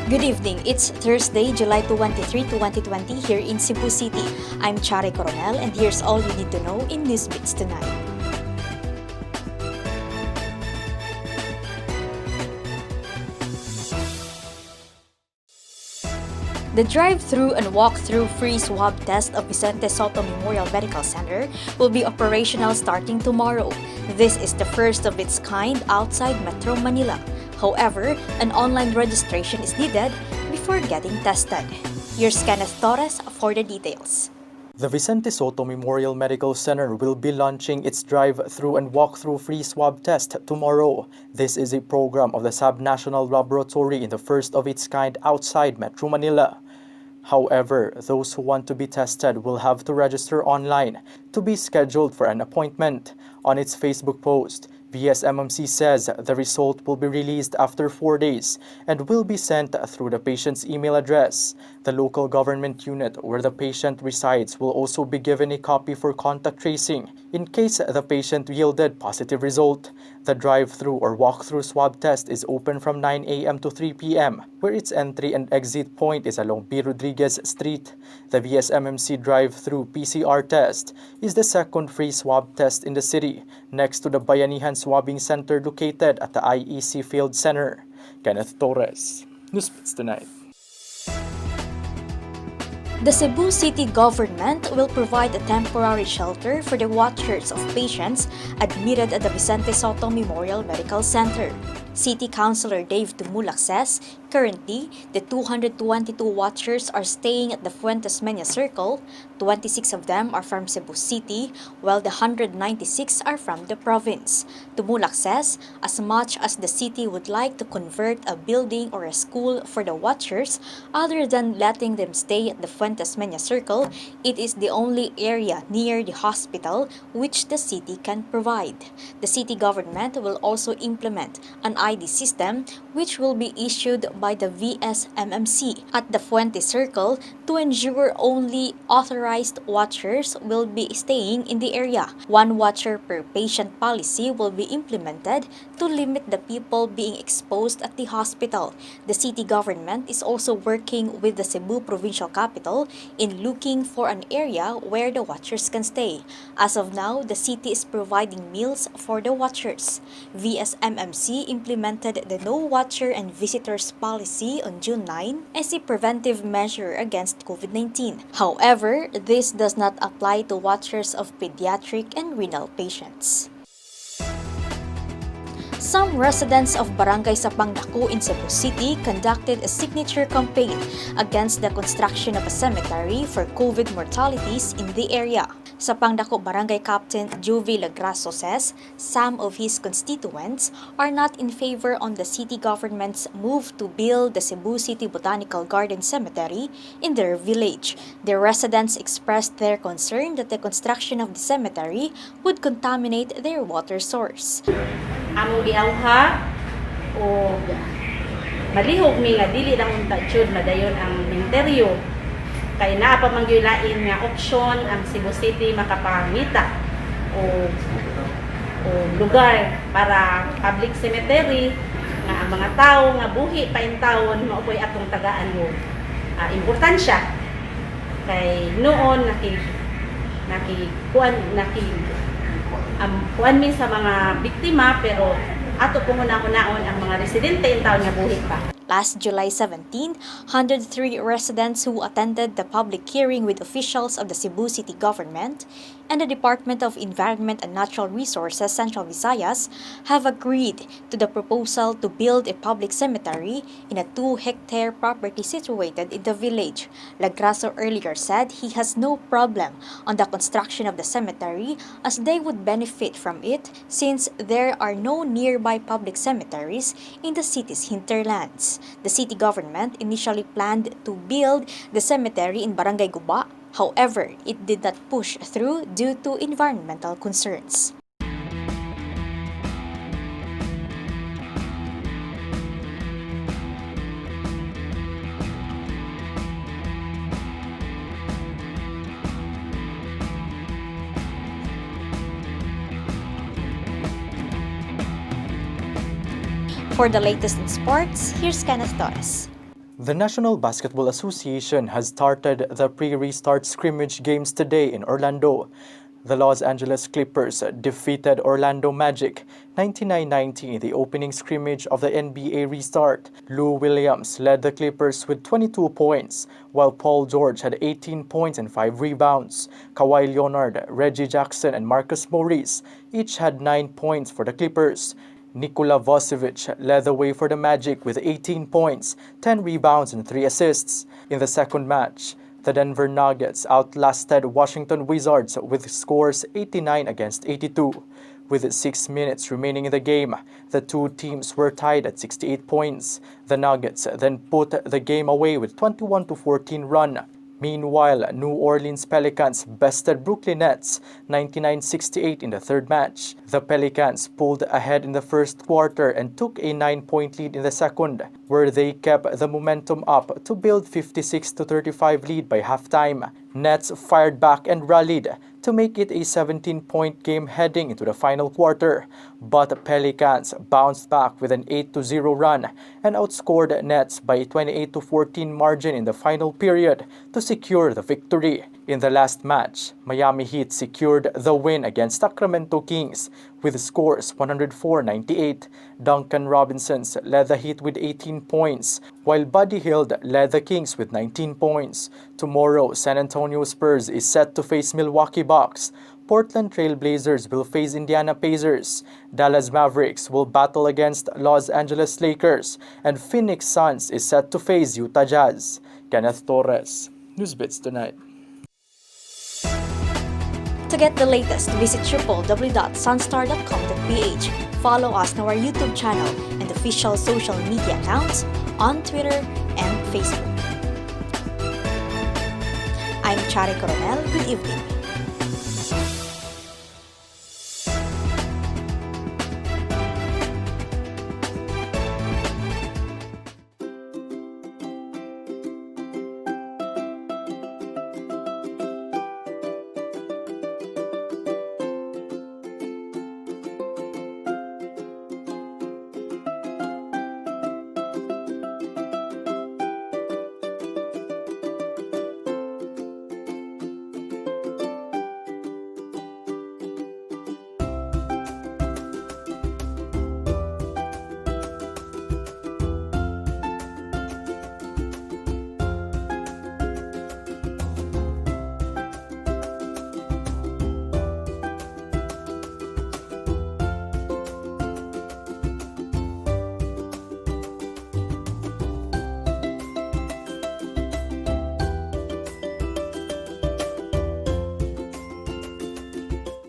Good evening. It's Thursday, July 23, 2020 here in Cebu City. I'm Chari Coronel and here's all you need to know in Newsbits tonight. The drive-through and walk-through free swab test of Vicente Sotto Memorial Medical Center will be operational starting tomorrow. This is the first of its kind outside Metro Manila. However, an online registration is needed before getting tested. Here's Kenneth Torres for the details. The Vicente Sotto Memorial Medical Center will be launching its drive-through and walk-through free swab test tomorrow. This is a program of the SWAB National Laboratory in the first of its kind outside Metro Manila. However, those who want to be tested will have to register online to be scheduled for an appointment. On its Facebook post, VSMMC says the result will be released after 4 days and will be sent through the patient's email address. The local government unit where the patient resides will also be given a copy for contact tracing in case the patient yielded positive result. The drive-through or walk-through swab test is open from 9 a.m. to 3 p.m., where its entry and exit point is along P. Rodriguez Street. The VSMMC drive-through PCR test is the second free swab test in the city, next to the Bayanihan Swabbing Center located at the IEC Field Center. Kenneth Torres, Newsbits Tonight. The Cebu City government will provide a temporary shelter for the watchers of patients admitted at the Vicente Sotto Memorial Medical Center. City Councilor Dave Tumulak says currently the 222 watchers are staying at the Fuentes Mena Circle. 26 of them are from Cebu City, while the 196 are from the province. Tumulak says as much as the city would like to convert a building or a school for the watchers, other than letting them stay at the Fuentes Mena Circle, it is the only area near the hospital which the city can provide. The city government will also implement an ID system which will be issued by the VSMMC at the Fuente Circle to ensure only authorized watchers will be staying in the area. One watcher per patient policy will be implemented to limit the people being exposed at the hospital. The city government is also working with the Cebu provincial capital in looking for an area where the watchers can stay. As of now, the city is providing meals for the watchers. VSMMC implemented the No Watcher and Visitors policy on June 9 as a preventive measure against COVID-19. However, this does not apply to watchers of pediatric and renal patients. Some residents of Barangay Sapangdako in Cebu City conducted a signature campaign against the construction of a cemetery for COVID mortalities in the area. Sapangdako Barangay Captain Jovi Lagrasso says some of his constituents are not in favor on the city government's move to build the Cebu City Botanical Garden Cemetery in their village. The residents expressed their concern that the construction of the cemetery would contaminate their water source. Among giawha o malihog mi nga dili lang unta jud madayon ang interior kay naa pa man gyud lain nga option ang Cebu City makapangita o lugar para public cemetery nga ang mga tawo nga buhi pa intawon mao poy atong tagaan mo importansya kay noon kuan min sa mga biktima pero ato punguna-unaon ang mga residente in taon nga buhi pa. Last July 17, 103 residents who attended the public hearing with officials of the Cebu City government and the Department of Environment and Natural Resources Central Visayas have agreed to the proposal to build a public cemetery in a 2-hectare property situated in the village. Lagrasso earlier said he has no problem on the construction of the cemetery as they would benefit from it since there are no nearby public cemeteries in the city's hinterlands. The city government initially planned to build the cemetery in Barangay Guba. However, it did not push through due to environmental concerns. For the latest in sports, here's Kenneth Torres. The National Basketball Association has started the pre-restart scrimmage games today in Orlando. The Los Angeles Clippers defeated Orlando Magic 99-90 in the opening scrimmage of the NBA restart. Lou Williams led the Clippers with 22 points, while Paul George had 18 points and 5 rebounds. Kawhi Leonard, Reggie Jackson, and Marcus Morris each had 9 points for the Clippers. Nikola Vucevic led the way for the Magic with 18 points, 10 rebounds, and 3 assists. In the second match, the Denver Nuggets outlasted Washington Wizards with scores 89-82. With 6 minutes remaining in the game, the two teams were tied at 68 points. The Nuggets then put the game away with 21-14 run. Meanwhile, New Orleans Pelicans bested Brooklyn Nets 99-68 in the third match. The Pelicans pulled ahead in the first quarter and took a 9-point lead in the second, where they kept the momentum up to build 56-35 lead by halftime. Nets fired back and rallied to make it a 17-point game heading into the final quarter, but Pelicans bounced back with an 8-0 run and outscored Nets by a 28-14 margin in the final period to secure the victory. In the last match, Miami Heat secured the win against Sacramento Kings with scores 104-98. Duncan Robinson led the Heat with 18 points, while Buddy Hield led the Kings with 19 points. Tomorrow, San Antonio Spurs is set to face Milwaukee Bucks. Portland Trail Blazers will face Indiana Pacers. Dallas Mavericks will battle against Los Angeles Lakers. And Phoenix Suns is set to face Utah Jazz. Kenneth Torres, Newsbits Tonight. To get the latest, visit www.sunstar.com.ph. Follow us on our YouTube channel and official social media accounts on Twitter and Facebook. I'm Chari Coronel. Good evening.